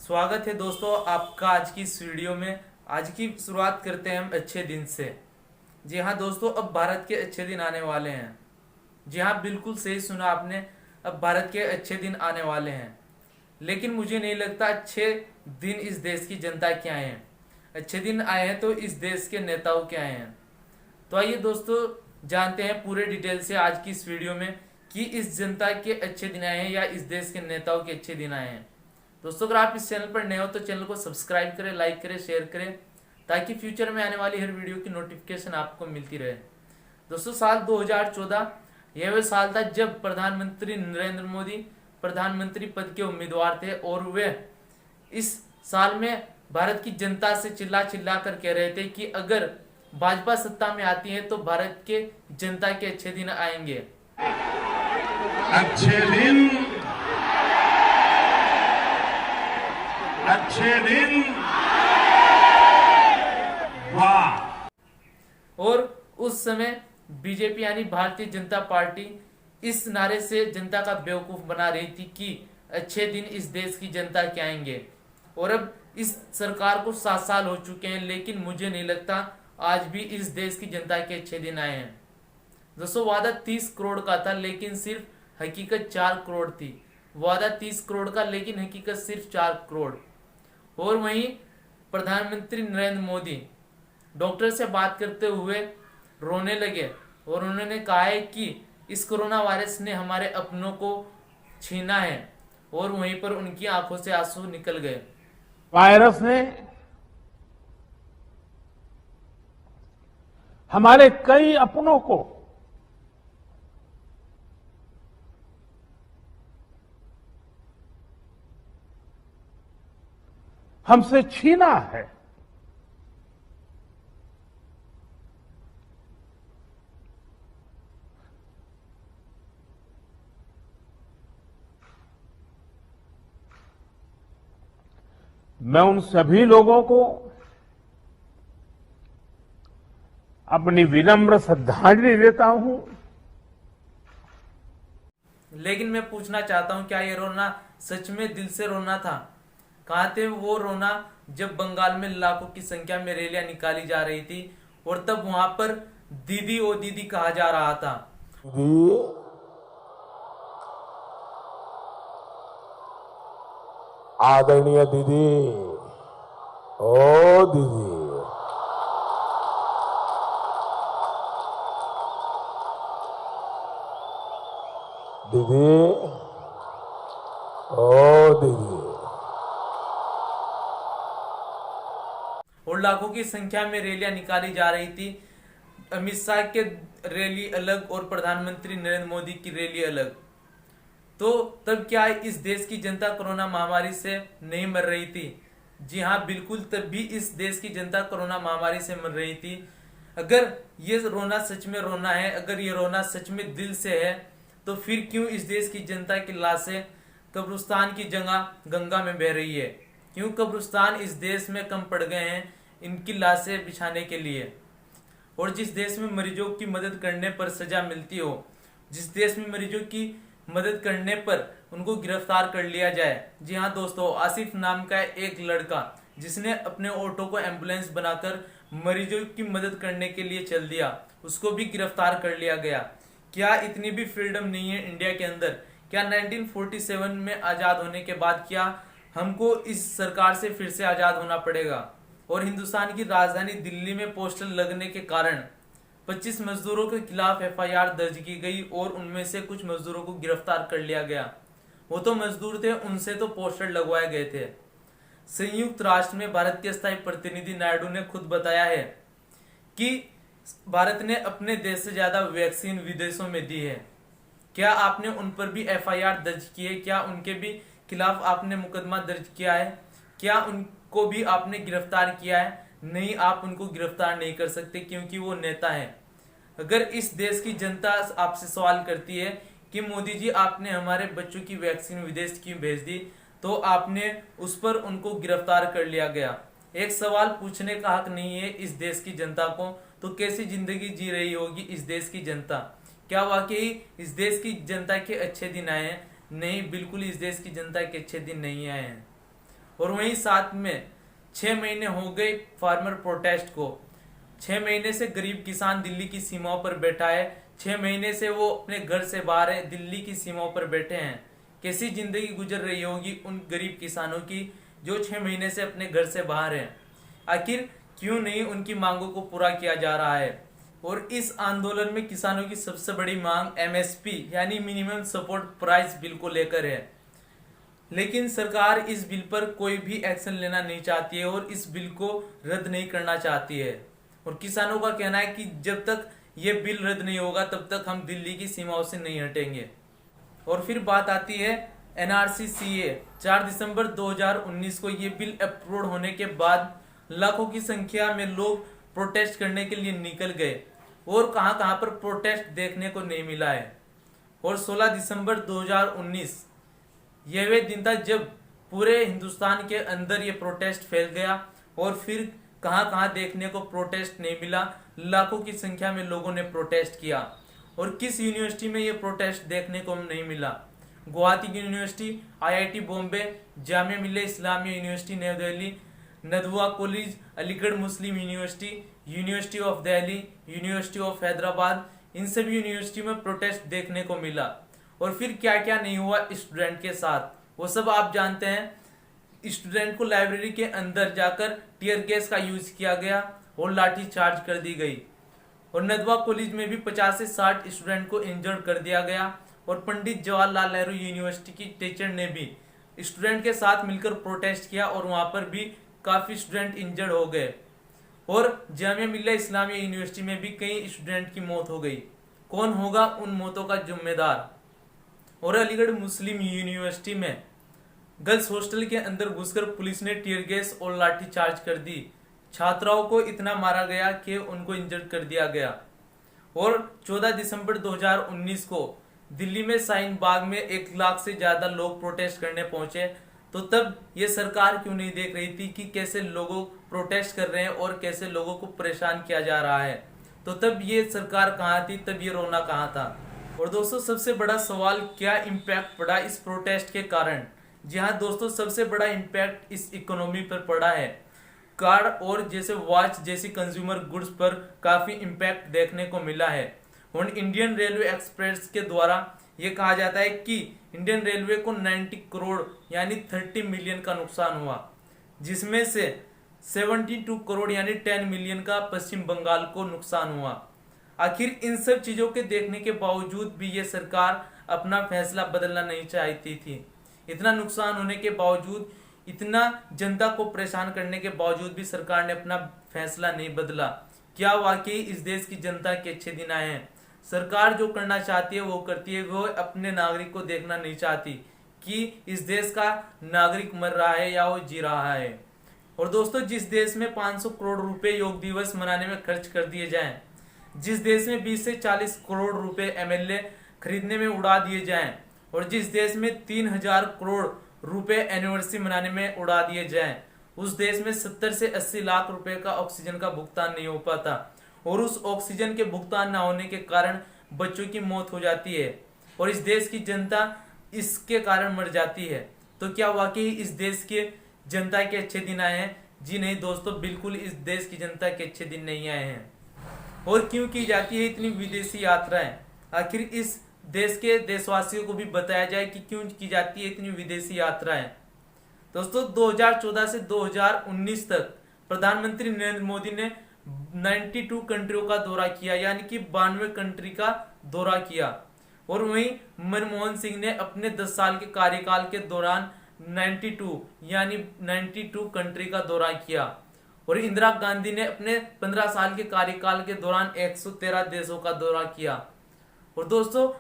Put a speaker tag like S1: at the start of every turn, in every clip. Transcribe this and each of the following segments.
S1: स्वागत है दोस्तों आपका आज की इस वीडियो में। आज की शुरुआत करते हैं हम अच्छे दिन से। जी हाँ दोस्तों, अब भारत के अच्छे दिन आने वाले हैं। जी हाँ, बिल्कुल सही सुना आपने, अब भारत के अच्छे दिन आने वाले हैं। लेकिन मुझे नहीं लगता अच्छे दिन इस देश की जनता के आए हैं। अच्छे दिन आए हैं तो इस देश के नेताओं के आए हैं। तो आइए दोस्तों जानते हैं पूरे डिटेल से आज की इस वीडियो में कि इस जनता के अच्छे दिन आए हैं या इस देश के नेताओं के अच्छे दिन आए हैं। दोस्तों अगर आप इस चैनल पर नए हो तो चैनल को सब्सक्राइब करें, लाइक करें, शेयर करें ताकि फ्यूचर में आने वाली हर वीडियो की नोटिफिकेशन आपको मिलती रहे। दोस्तों साल 2014 यह वह साल था जब प्रधानमंत्री नरेंद्र मोदी प्रधानमंत्री पद के उम्मीदवार थे और वे इस साल में भारत की जनता से चिल्ला चिल्ला कर कह रहे थे कि अगर भाजपा सत्ता में आती है तो भारत के जनता के अच्छे दिन आएंगे।
S2: अच्छे दिन वाह।
S1: और उस समय बीजेपी यानी भारतीय जनता पार्टी इस नारे से जनता का बेवकूफ बना रही थी कि अच्छे दिन इस देश की जनता के आएंगे। और अब इस सरकार को 7 साल हो चुके हैं, लेकिन मुझे नहीं लगता आज भी इस देश की जनता के अच्छे दिन आए हैं। दोस्तों वादा 30 करोड़ का था लेकिन सिर्फ हकीकत 4 करोड़ थी। वादा 30 करोड़ का लेकिन हकीकत सिर्फ 4 करोड़। और वहीं प्रधानमंत्री नरेंद्र मोदी डॉक्टर से बात करते हुए रोने लगे और उन्होंने कहा है कि इस कोरोना वायरस ने हमारे अपनों को छीना है और वहीं पर उनकी आंखों से आंसू निकल गए।
S2: वायरस ने हमारे कई अपनों को हमसे छीना है। मैं उन सभी लोगों को अपनी विनम्र श्रद्धांजलि देता हूं।
S1: लेकिन मैं पूछना चाहता हूं, क्या ये रोना सच में दिल से रोना था? कहाँ थे वो रोना जब बंगाल में लाखों की संख्या में रैलियां निकाली जा रही थी और तब वहां पर दीदी ओ दीदी कहा जा रहा था।
S2: आदरणीय दीदी, ओ दीदी, दीदी, ओ दीदी।
S1: और लाखों की संख्या में रैलियां निकाली जा रही थी। अमित शाह के रैली अलग और प्रधानमंत्री नरेंद्र मोदी की रैली अलग। तो तब क्या इस देश की जनता कोरोना महामारी से नहीं मर रही थी? जी हाँ बिल्कुल, तब भी इस देश की जनता कोरोना महामारी से मर रही थी। अगर ये रोना सच में रोना है, अगर ये रोना सच में दिल से है, तो फिर क्यों इस देश की जनता की लाशें कब्रिस्तान की जगह गंगा में बह रही है? क्यों कब्रिस्तान इस देश में कम पड़ गए हैं इनकी लाशें बिछाने के लिए? और जिस देश में मरीजों की मदद करने पर सजा मिलती हो, जिस देश में मरीजों की मदद करने पर उनको गिरफ्तार कर लिया जाए। जी हाँ दोस्तों, आसिफ नाम का एक लड़का जिसने अपने ऑटो को एम्बुलेंस बनाकर मरीजों की मदद करने के लिए चल दिया, उसको भी गिरफ्तार कर लिया गया। क्या इतनी भी फ्रीडम नहीं है इंडिया के अंदर? क्या 1947 में आजाद होने के बाद क्या हमको इस सरकार से फिर से आजाद होना पड़ेगा? और हिंदुस्तान की राजधानी दिल्ली में पोस्टर लगने के कारण 25 मजदूरों के खिलाफ एफआईआर दर्ज की गई और उनमें से कुछ मजदूरों को गिरफ्तार कर लिया गया। वो तो मजदूर थे, उनसे तो पोस्टर लगवाए गए थे। संयुक्त राष्ट्र में भारत के स्थायी प्रतिनिधि नायडू ने खुद बताया है कि भारत ने अपने देश से ज्यादा वैक्सीन विदेशों में दी है। क्या आपने उन पर भी एफआईआर दर्ज की है? क्या उनके भी खिलाफ आपने मुकदमा दर्ज किया है? क्या उनको भी आपने गिरफ्तार किया है? नहीं, आप उनको गिरफ्तार नहीं कर सकते क्योंकि वो नेता है। अगर इस देश की जनता आपसे सवाल करती है कि मोदी जी आपने हमारे बच्चों की वैक्सीन विदेश क्यों भेज दी, तो आपने उस पर उनको गिरफ्तार कर लिया गया। एक सवाल पूछने का हक नहीं है इस देश की जनता को, तो कैसी जिंदगी जी रही होगी इस देश की जनता? क्या वाकई इस देश की जनता के अच्छे दिन आए हैं? नहीं, बिल्कुल इस देश की जनता के अच्छे दिन नहीं आए हैं। और वहीं साथ में 6 महीने हो गए फार्मर प्रोटेस्ट को। 6 महीने से गरीब किसान दिल्ली की सीमाओं पर बैठा है। 6 महीने से वो अपने घर से बाहर है, दिल्ली की सीमाओं पर बैठे हैं। कैसी जिंदगी गुजर रही होगी उन गरीब किसानों की जो 6 महीने से अपने घर से बाहर हैं। आखिर क्यों नहीं उनकी मांगों को पूरा किया जा रहा है? और इस आंदोलन में किसानों की सबसे बड़ी मांग एमएसपी यानी मिनिमम सपोर्ट प्राइस बिल को लेकर है। लेकिन सरकार इस बिल पर कोई भी एक्शन लेना नहीं चाहती है और इस बिल को रद्द नहीं करना चाहती है। और किसानों का कहना है कि जब तक ये बिल रद्द नहीं होगा तब तक हम दिल्ली की सीमाओं से नहीं हटेंगे। और फिर बात आती है एनआरसी सीए। 4 दिसंबर 2019 को ये बिल अप्रूव होने के बाद लाखों की संख्या में लोग प्रोटेस्ट करने के लिए निकल गए और कहां पर प्रोटेस्ट देखने को नहीं मिला है। और 16 दिसंबर 2019 यह वे दिन था जब पूरे हिंदुस्तान के अंदर ये प्रोटेस्ट फैल गया और फिर कहां देखने को प्रोटेस्ट नहीं मिला। लाखों की संख्या में लोगों ने प्रोटेस्ट किया। और किस यूनिवर्सिटी में ये प्रोटेस्ट देखने को नहीं मिला? Guwahati university, IIT Bombay, Jamia Millia Islamia university Nai Delhi, Nadwa college, Aligarh Muslim university, university of Delhi, university of Hyderabad, इन सभी यूनिवर्सिटी में प्रोटेस्ट देखने को मिला। और फिर क्या क्या नहीं हुआ स्टूडेंट के साथ वो सब आप जानते हैं। स्टूडेंट को लाइब्रेरी के अंदर जाकर टीयर गैस का यूज किया गया और लाठी चार्ज कर दी गई। और नदवा कॉलेज में भी 50 से 60 स्टूडेंट को इंजर्ड कर दिया गया। और पंडित जवाहरलाल नेहरू यूनिवर्सिटी की टीचर ने भी स्टूडेंट के साथ मिलकर प्रोटेस्ट किया और वहां पर भी काफी स्टूडेंट इंजर्ड हो गए। और जामिया मिल्लिया इस्लामिया यूनिवर्सिटी में भी कई स्टूडेंट की मौत हो गई। कौन होगा उन मौतों का जिम्मेदार? और अलीगढ़ मुस्लिम यूनिवर्सिटी में गर्ल्स हॉस्टल के अंदर घुसकर पुलिस ने टीयर गैस और लाठी चार्ज कर दी। छात्राओं को इतना मारा गया कि उनको इंजर्ड कर दिया गया। और 14 दिसंबर 2019 को दिल्ली में शाहीन बाग में 1 लाख से ज्यादा लोग प्रोटेस्ट करने पहुंचे। तो तब ये सरकार क्यों नहीं देख रही थी कि कैसे लोगों प्रोटेस्ट कर रहे हैं और कैसे लोगों को परेशान किया जा रहा है? तो तब ये सरकार कहाँ थी? तब ये रोना कहाँ था? और दोस्तों सबसे बड़ा सवाल, क्या इम्पैक्ट पड़ा इस प्रोटेस्ट के कारण? जी हाँ दोस्तों, सबसे बड़ा इम्पैक्ट इस इकोनॉमी पर पड़ा है। कार और जैसे वॉच जैसी कंज्यूमर गुड्स पर काफी इम्पैक्ट देखने को मिला है। और इंडियन रेलवे एक्सप्रेस के द्वारा ये कहा जाता है कि इंडियन रेलवे को 90 करोड़ यानी 30 मिलियन का नुकसान हुआ, जिसमें से 72 करोड़ यानी 10 मिलियन का पश्चिम बंगाल को नुकसान हुआ। आखिर इन सब चीजों के देखने के बावजूद भी ये सरकार अपना फैसला बदलना नहीं चाहती थी। इतना नुकसान होने के बावजूद, इतना जनता को परेशान करने के बावजूद भी सरकार ने अपना फैसला नहीं बदला। क्या वाकई इस देश की जनता के अच्छे दिन आए हैं? सरकार जो करना चाहती है वो करती है, वो अपने नागरिक को देखना नहीं चाहती कि इस देश का नागरिक मर रहा है या वो जी रहा है। और दोस्तों, जिस देश में 500 करोड़ रुपए योग दिवस मनाने में खर्च कर दिए जाएं, जिस देश में 20 से 40 करोड़ रुपए एमएलए खरीदने में उड़ा दिए जाएं, और जिस देश में 3000 करोड़ रुपए एनिवर्सरी मनाने में उड़ा दिए जाएं, उस देश में 70 से 80 लाख रुपए का ऑक्सीजन का भुगतान नहीं हो पाता। और उस ऑक्सीजन के भुगतान न होने के कारण बच्चों की मौत हो जाती है और इस देश की जनता इसके कारण मर जाती है। तो क्या वाकई इस देश के जनता के अच्छे दिन आए हैं? जी नहीं दोस्तों, बिल्कुल इस देश की जनता के अच्छे दिन नहीं आए हैं। और क्यों की जाती है इतनी विदेशी यात्राएं? आखिर इस देश के देशवासियों को भी बताया जाए कि क्यों की जाती है इतनी विदेशी यात्राएं। दोस्तों, 2014 से 2019 तक प्रधानमंत्री नरेंद्र मोदी ने 92 कंट्रियों का दौरा किया, यानी कि 92 कंट्री का दौरा किया। और वहीं मनमोहन सिंह ने अपने 10 साल के कार्यकाल के दौरान 92 कंट्री का दौरा किया। और इंदिरा गांधी ने अपने 15 साल के कार्यकाल के दौरान 113 देशों का दौरा किया। और दोस्तों,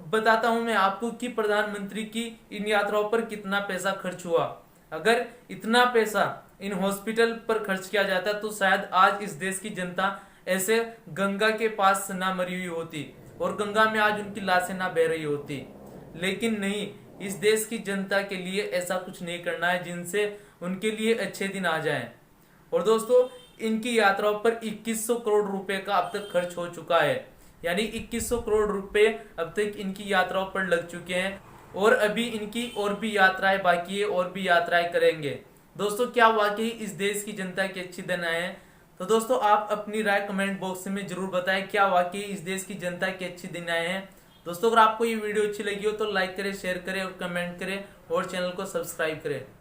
S1: बताता हूं मैं आपको कि प्रधानमंत्री की इन यात्राओं पर कितना पैसा खर्च हुआ। अगर इतना पैसा इन हॉस्पिटल पर खर्च किया जाता तो शायद आज इस देश की जनता ऐसे गंगा के पास ना मरी हुई होती और गंगा में आज उनकी लाशें ना बह रही होती। लेकिन नहीं, इस देश की जनता के लिए ऐसा कुछ नहीं करना है जिनसे उनके लिए अच्छे दिन आ जाएं। और दोस्तों, इनकी यात्राओं पर 2100 करोड़ रुपए का अब तक खर्च हो चुका है, यानी 2100 करोड़ रुपए अब तक इनकी यात्राओं पर लग चुके हैं। और अभी इनकी और भी यात्राएं बाकी है और भी यात्राएं करेंगे। दोस्तों क्या वाकई इस देश की जनता के अच्छे दिन आए हैं? तो दोस्तों आप अपनी राय कमेंट बॉक्स में जरूर बताएं, क्या वाकई इस देश की जनता के अच्छे दिन आए हैं? दोस्तों अगर आपको ये वीडियो अच्छी लगी हो तो लाइक करें, शेयर करें और कमेंट करें और चैनल को सब्सक्राइब करें।